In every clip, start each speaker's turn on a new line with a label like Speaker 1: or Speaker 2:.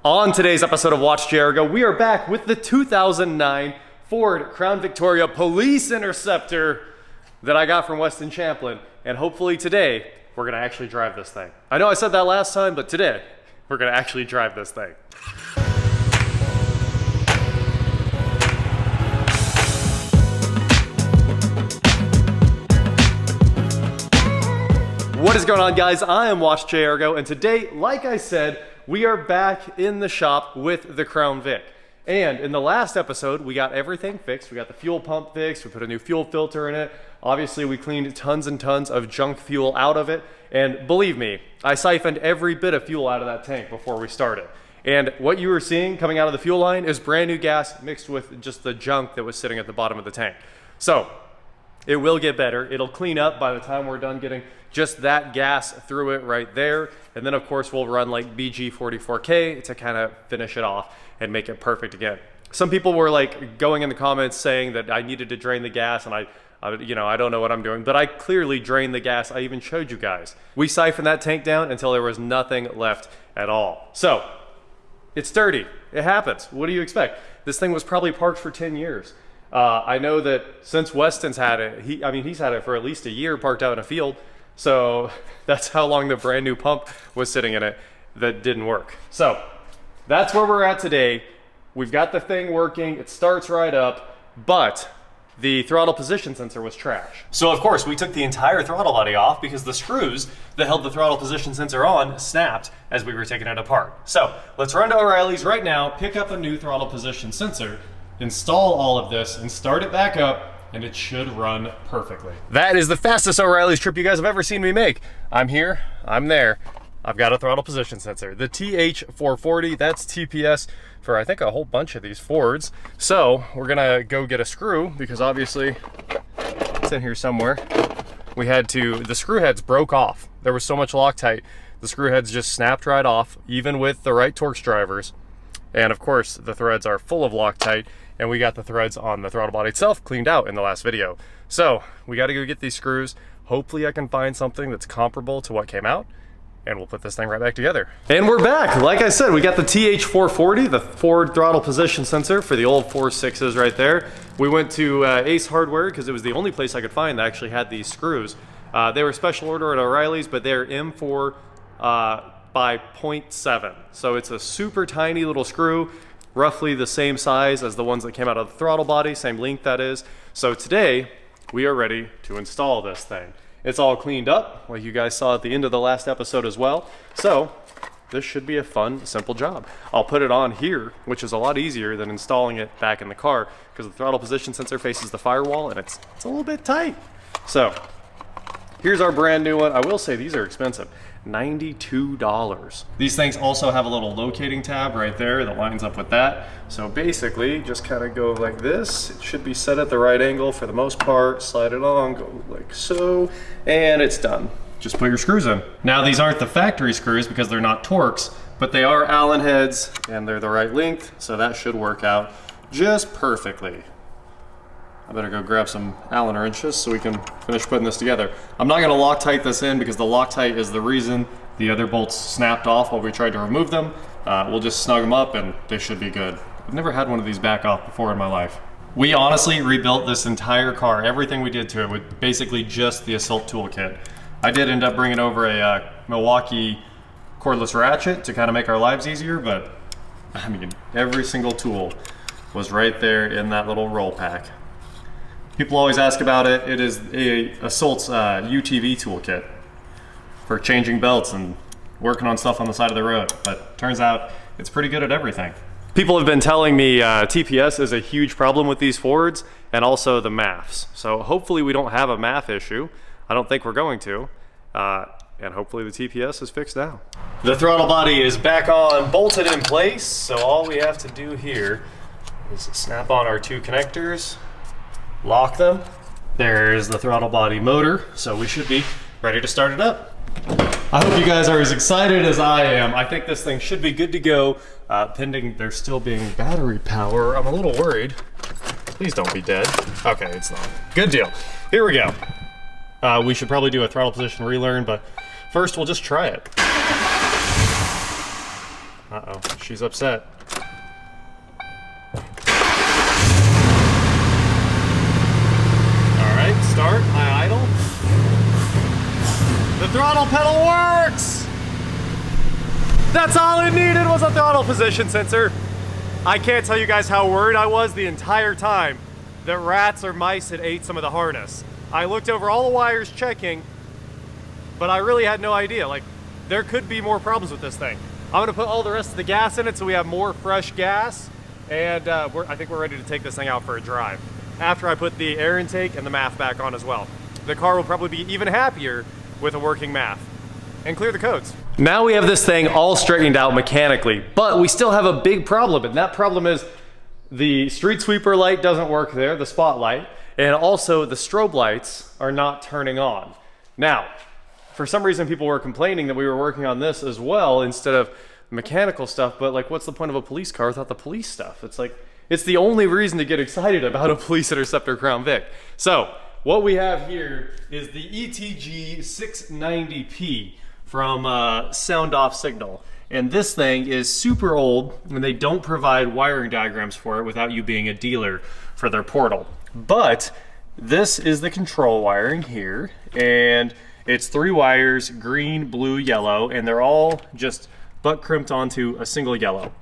Speaker 1: On today's episode of WatchJRGo, we are back with the 2009 Ford Crown Victoria Police Interceptor that I got from Westen Champlin. And hopefully today, we're gonna actually drive this thing. I know I said that last time, but today, we're gonna actually drive this thing. What is going on, guys? I am WatchJRGo, and today, like I said, we are back in the shop with the Crown Vic. And in the last episode, we got everything fixed. We got the fuel pump fixed, we put a new fuel filter in it. Obviously, we cleaned tons and tons of junk fuel out of it. And believe me, I siphoned every bit of fuel out of that tank before we started. And what you were seeing coming out of the fuel line is brand new gas mixed with just the junk that was sitting at the bottom of the tank. So, it will get better. It'll clean up by the time we're done getting just that gas through it right there. And then of course we'll run like BG44K to kind of finish it off and make it perfect again. Some people were like going in the comments saying that I needed to drain the gas, and I don't know what I'm doing, but I clearly drained the gas. I even showed you guys. We siphoned that tank down until there was nothing left at all. So it's dirty. It happens. What do you expect? This thing was probably parked for 10 years. I know that since Westen's had it, he's had it for at least a year parked out in a field. So that's how long the brand new pump was sitting in it that didn't work. So that's where we're at today. We've got the thing working. It starts right up, but the throttle position sensor was trash. So of course we took the entire throttle body off because the screws that held the throttle position sensor on snapped as we were taking it apart. So let's run to O'Reilly's right now, pick up a new throttle position sensor, install all of this, and start it back up, and it should run perfectly. That is the fastest O'Reilly's trip you guys have ever seen me make. I'm here, I'm there. I've got a throttle position sensor. The TH440, that's TPS for I think a whole bunch of these Fords. So we're gonna go get a screw because obviously it's in here somewhere. The screw heads broke off. There was so much Loctite, the screw heads just snapped right off, even with the right Torx drivers. And of course, the threads are full of Loctite, and we got the threads on the throttle body itself cleaned out in the last video. So we got to go get these screws. Hopefully I can find something that's comparable to what came out, and we'll put this thing right back together. And we're back. Like I said, we got the TH440, the Ford throttle position sensor for the old 4.6s right there. We went to Ace Hardware because it was the only place I could find that actually had these screws. They were special order at O'Reilly's, but they're M4 by 0.7. So it's a super tiny little screw, roughly the same size as the ones that came out of the throttle body, same length that is. So today we are ready to install this thing. It's all cleaned up, like you guys saw at the end of the last episode as well. So this should be a fun, simple job. I'll put it on here, which is a lot easier than installing it back in the car because the throttle position sensor faces the firewall and it's a little bit tight. So here's our brand new one. I will say these are expensive. $92. These things also have a little locating tab right there that lines up with that. So basically, just kind of go like this. It should be set at the right angle for the most part. Slide it on, go like so, and it's done. Just put your screws in. Now these aren't the factory screws because they're not Torx, but they are Allen heads and they're the right length, so that should work out just perfectly. I better go grab some Allen wrenches so we can finish putting this together. I'm not gonna Loctite this in because the Loctite is the reason the other bolts snapped off while we tried to remove them. We'll just snug them up and they should be good. I've never had one of these back off before in my life. We honestly rebuilt this entire car, everything we did to it with basically just the Assault toolkit. I did end up bringing over a Milwaukee cordless ratchet to kind of make our lives easier, but I mean, every single tool was right there in that little roll pack. People always ask about it. It is Assault's UTV toolkit for changing belts and working on stuff on the side of the road. But turns out it's pretty good at everything. People have been telling me TPS is a huge problem with these Fords and also the MAFs. So hopefully we don't have a MAF issue. I don't think we're going to. And hopefully the TPS is fixed now. The throttle body is back on, bolted in place. So all we have to do here is snap on our two connectors. Lock them. There's the throttle body motor, so we should be ready to start it up. I hope you guys are as excited as I am. I think this thing should be good to go, pending there still being battery power. I'm a little worried. Please don't be dead. Okay, it's not. Good deal. Here we go. We should probably do a throttle position relearn, but first we'll just try it. Uh-oh, she's upset. All right, start, high idle. The throttle pedal works! That's all it needed was a throttle position sensor. I can't tell you guys how worried I was the entire time that rats or mice had ate some of the harness. I looked over all the wires checking, but I really had no idea. Like, there could be more problems with this thing. I'm gonna put all the rest of the gas in it so we have more fresh gas, and I think we're ready to take this thing out for a drive. After I put the air intake and the MAF back on as well. The car will probably be even happier with a working MAF. And clear the codes. Now we have this thing all straightened out mechanically, but we still have a big problem, and that problem is the street sweeper light doesn't work there, the spotlight, and also the strobe lights are not turning on. Now, for some reason people were complaining that we were working on this as well instead of mechanical stuff, but like, what's the point of a police car without the police stuff? It's like, it's the only reason to get excited about a Police Interceptor Crown Vic. So, what we have here is the ETG 690P from Sound Off Signal. And this thing is super old, and they don't provide wiring diagrams for it without you being a dealer for their portal. But this is the control wiring here, and it's 3 wires, green, blue, yellow, and they're all just butt crimped onto a single yellow.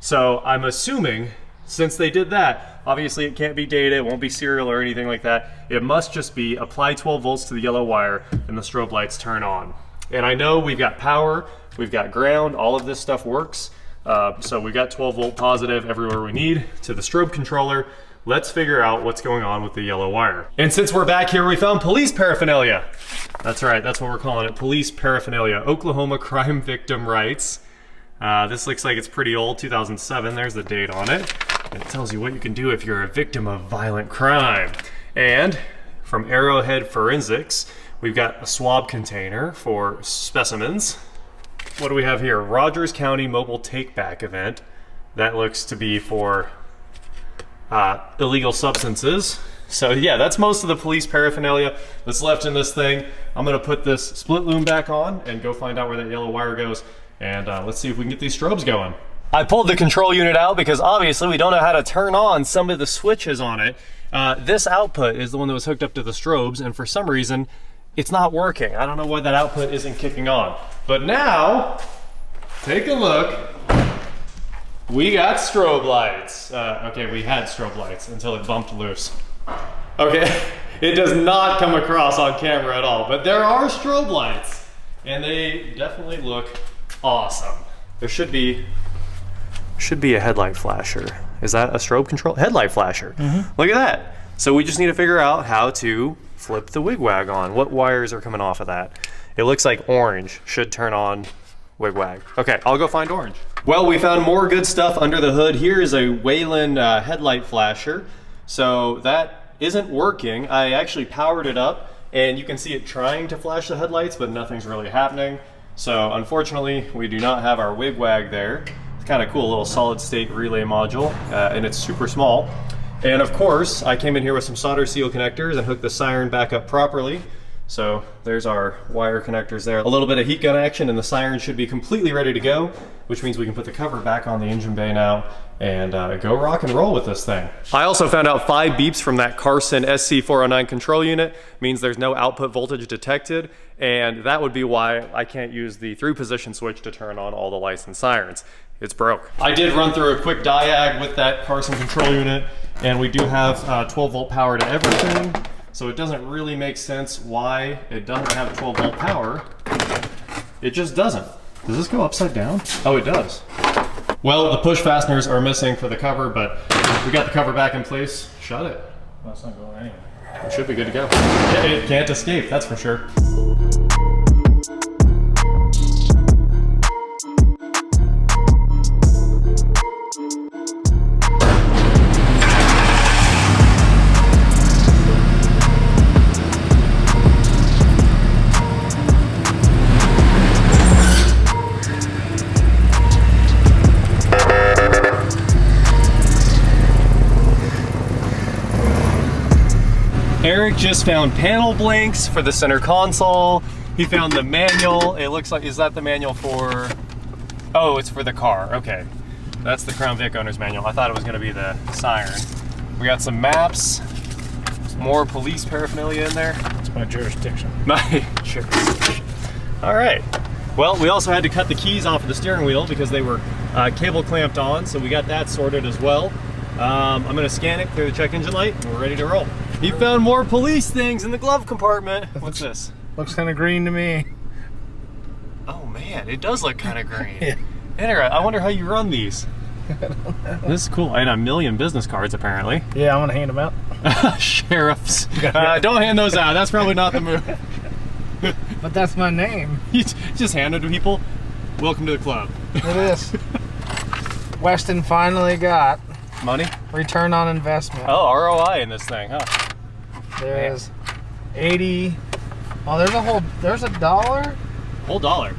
Speaker 1: So I'm assuming, since they did that, obviously it can't be data, it won't be serial or anything like that. It must just be apply 12 volts to the yellow wire and the strobe lights turn on. And I know we've got power, we've got ground, all of this stuff works. So we've got 12 volt positive everywhere we need to the strobe controller. Let's figure out what's going on with the yellow wire. And since we're back here, we found police paraphernalia. That's right, that's what we're calling it, police paraphernalia. Oklahoma crime victim rights. This looks like it's pretty old, 2007, there's the date on it. And it tells you what you can do if you're a victim of violent crime. And from Arrowhead Forensics, we've got a swab container for specimens. What do we have here? Rogers County Mobile Take-Back event. That looks to be for illegal substances. So yeah, that's most of the police paraphernalia that's left in this thing. I'm gonna put this split loom back on and go find out where that yellow wire goes. And let's see if we can get these strobes going. I pulled the control unit out because obviously we don't know how to turn on some of the switches on it. This output is the one that was hooked up to the strobes, and for some reason, it's not working. I don't know why that output isn't kicking on. But now, take a look. We got strobe lights. Okay, we had strobe lights until it bumped loose. Okay, it does not come across on camera at all, but there are strobe lights, and they definitely look awesome. There should be a headlight flasher. Is that a strobe control? Headlight flasher. Look at that. So we just need to figure out how to flip the wigwag on. What wires are coming off of that? It looks like orange should turn on wigwag. Okay, I'll go find orange. Well, we found more good stuff under the hood. Here is a Wayland headlight flasher. So that isn't working. I actually powered it up, and you can see it trying to flash the headlights, but nothing's really happening. So unfortunately, we do not have our wigwag there. It's kind of cool little solid state relay module, and it's super small. And of course, I came in here with some solder seal connectors and hooked the siren back up properly. So there's our wire connectors there. A little bit of heat gun action and the siren should be completely ready to go, which means we can put the cover back on the engine bay now and go rock and roll with this thing. I also found out 5 beeps from that Carson SC409 control unit means there's no output voltage detected, and that would be why I can't use the 3-position switch to turn on all the lights and sirens. It's broke. I did run through a quick diag with that Carson control unit, and we do have 12 volt power to everything. So it doesn't really make sense why it doesn't have 12 volt power. It just doesn't. Does this go upside down? Oh, it does. Well, the push fasteners are missing for the cover, but we got the cover back in place. Shut it. Well, it's not going anywhere. It should be good to go. It can't escape, that's for sure. Eric just found panel blinks for the center console. He found the manual. It looks like, is that the manual for Oh, it's for the car. Okay. That's the Crown Vic owner's manual. I thought it was going to be the siren. We got some maps, some more police paraphernalia in there.
Speaker 2: It's my jurisdiction.
Speaker 1: My jurisdiction. All right. Well, we also had to cut the keys off of the steering wheel because they were cable clamped on, so we got that sorted as well. I'm going to scan it, clear the check engine light, and we're ready to roll. He found more police things in the glove compartment. What's this?
Speaker 2: Looks kind of green to me.
Speaker 1: Oh man, it does look kind of green.
Speaker 2: Yeah.
Speaker 1: I wonder how you run these.
Speaker 2: I don't know.
Speaker 1: This is cool. And a million business cards, apparently.
Speaker 2: Yeah, I'm gonna hand them out.
Speaker 1: Sheriffs. Don't hand those out. That's probably not the move.
Speaker 2: But that's my name.
Speaker 1: You just hand them to people. Welcome to the club.
Speaker 2: It is. Westen finally got
Speaker 1: money?
Speaker 2: Return on investment.
Speaker 1: Oh, ROI in this thing, huh?
Speaker 2: There's 80. Oh, there's a dollar?
Speaker 1: Whole dollar.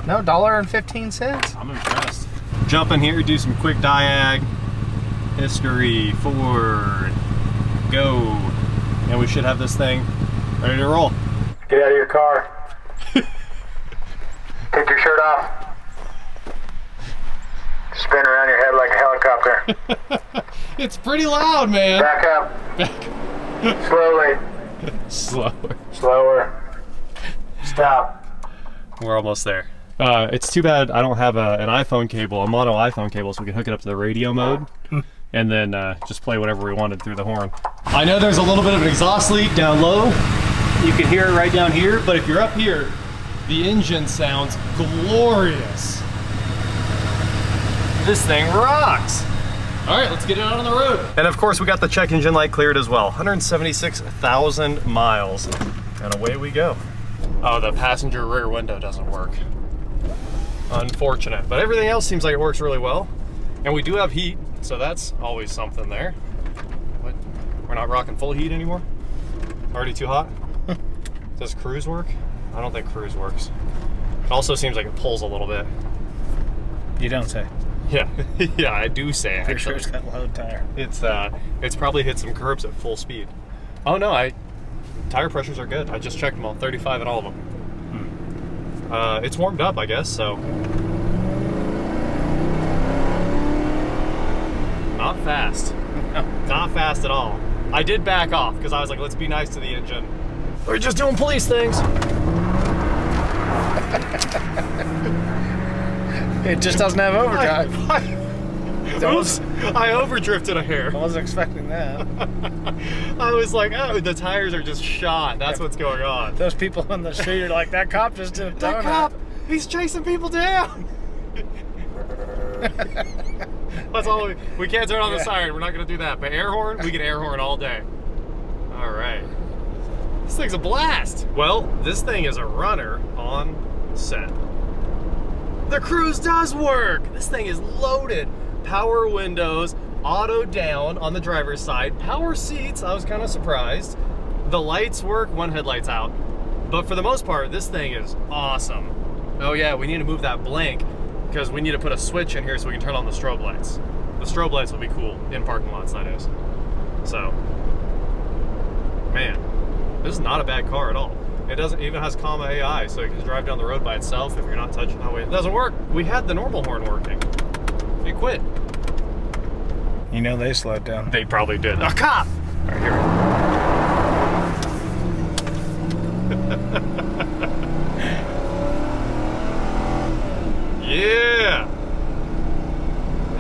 Speaker 2: No, $1.15.
Speaker 1: I'm impressed. Jump in here, do some quick diag. History, forward, go. And we should have this thing ready to roll.
Speaker 2: Get out of your car. Take your shirt off. Spin around your head like a helicopter.
Speaker 1: It's pretty loud, man.
Speaker 2: Back up. Slowly.
Speaker 1: Slower.
Speaker 2: Slower. Stop.
Speaker 1: We're almost there. It's too bad I don't have an iPhone cable, a mono iPhone cable, so we can hook it up to the radio mode and then just play whatever we wanted through the horn. I know there's a little bit of an exhaust leak down low. You can hear it right down here, but if you're up here, the engine sounds glorious. This thing rocks. All right, let's get it out on the road. And of course, we got the check engine light cleared as well. 176,000 miles, and away we go. Oh, the passenger rear window doesn't work. Unfortunate, but everything else seems like it works really well. And we do have heat, so that's always something there. What? We're not rocking full heat anymore? Already too hot? Does cruise work? I don't think cruise works. It also seems like it pulls a little bit.
Speaker 2: You don't say.
Speaker 1: Yeah, yeah, I do say actually.
Speaker 2: Pretty sure it's got low tire.
Speaker 1: It's probably hit some curbs at full speed. Oh no, tire pressures are good. I just checked them all, 35 in all of them. It's warmed up, I guess, so. Not fast. Not fast at all. I did back off because I was like, let's be nice to the engine. We're just doing police things.
Speaker 2: It just doesn't have overdrive.
Speaker 1: Oops, I overdrifted a hair.
Speaker 2: I wasn't expecting that.
Speaker 1: I was like, oh, the tires are just shot. That's what's going on.
Speaker 2: Those people on the street are like, that cop just did a donut.
Speaker 1: That cop, he's chasing people down. That's all we can't turn on the siren. We're not going to do that. But air horn, we can air horn all day. All right. This thing's a blast. Well, this thing is a runner on set. The cruise does work. This thing is loaded. Power windows, auto down on the driver's side, power seats. I was kind of surprised. The lights work, one headlight's out. But for the most part, this thing is awesome. Oh yeah, we need to move that blank because we need to put a switch in here so we can turn on the strobe lights. The strobe lights will be cool in parking lots, that is. So, man, this is not a bad car at all. It doesn't even has comma AI, so it can drive down the road by itself if you're not touching. Oh wait, it doesn't work. We had the normal horn working. It quit.
Speaker 2: You know they slowed down.
Speaker 1: They probably did. A cop! All right, here. Yeah!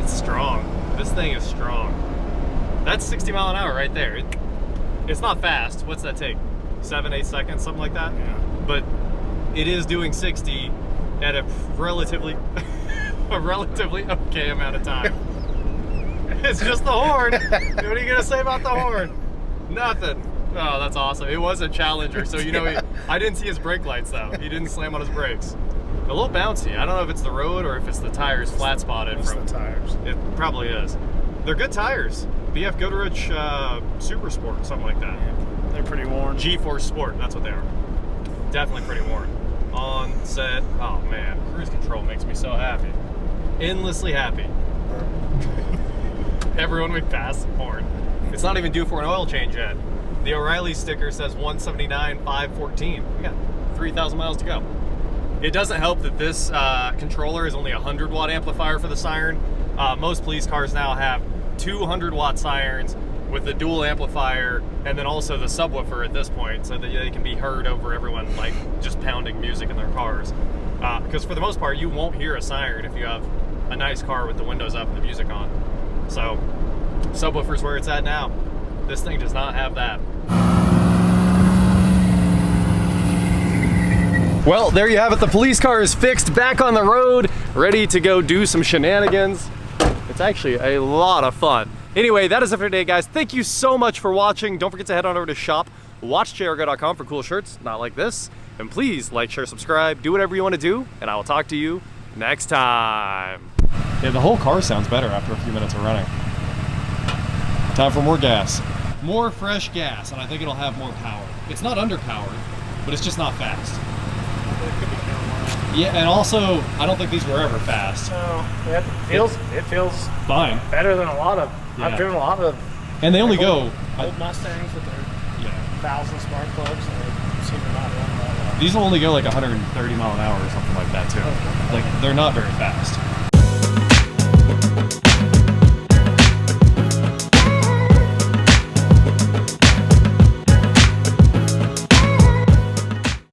Speaker 1: It's strong. This thing is strong. That's 60 mile an hour right there. It's not fast. What's that take? 7-8 seconds, something like that?
Speaker 2: Yeah.
Speaker 1: But it is doing 60 at a relatively okay amount of time. It's just the horn. What are you gonna say about the horn? Nothing. Oh, that's awesome. It was a Challenger, so you know, I didn't see his brake lights though. He didn't slam on his brakes. A little bouncy. I don't know if it's the road or if it's the tires flat spotted.
Speaker 2: It's the tires.
Speaker 1: It probably is. They're good tires. BF Goodrich Super Sport, something like that.
Speaker 2: Yeah, they're pretty worn.
Speaker 1: G-Force Sport, that's what they are. Definitely pretty worn. On set. Oh man, cruise control makes me so happy. Endlessly happy. Everyone we pass, horn. It's not even due for an oil change yet. The O'Reilly sticker says 179,514. We got 3,000 miles to go. It doesn't help that this controller is only a 100-watt amplifier for the siren. Most police cars now have 200-watt sirens with the dual amplifier and then also the subwoofer at this point, so that they can be heard over everyone like just pounding music in their cars. Because for the most part, you won't hear a siren if you have a nice car with the windows up and the music on. So, subwoofer's where it's at now. This thing does not have that. Well, there you have it. The police car is fixed, back on the road, ready to go do some shenanigans. It's actually a lot of fun. Anyway, that is it for today, guys. Thank you so much for watching. Don't forget to head on over to shop.WatchJRGo.com for cool shirts, not like this. And please like, share, subscribe, do whatever you want to do, and I will talk to you next time. Yeah, the whole car sounds better after a few minutes of running. Time for more gas. More fresh gas, and I think it'll have more power. It's not underpowered, but it's just not fast. Yeah, and also, I don't think these were ever fast.
Speaker 3: No, it feels
Speaker 1: fine.
Speaker 3: better than a lot of.
Speaker 1: Yeah.
Speaker 3: I've driven a lot of.
Speaker 1: And they only go.
Speaker 3: Old Mustangs with their 1,000 spark plugs, and they seem to not run that well.
Speaker 1: These will only go like 130 mile an hour or something like that too. Like, they're not very fast.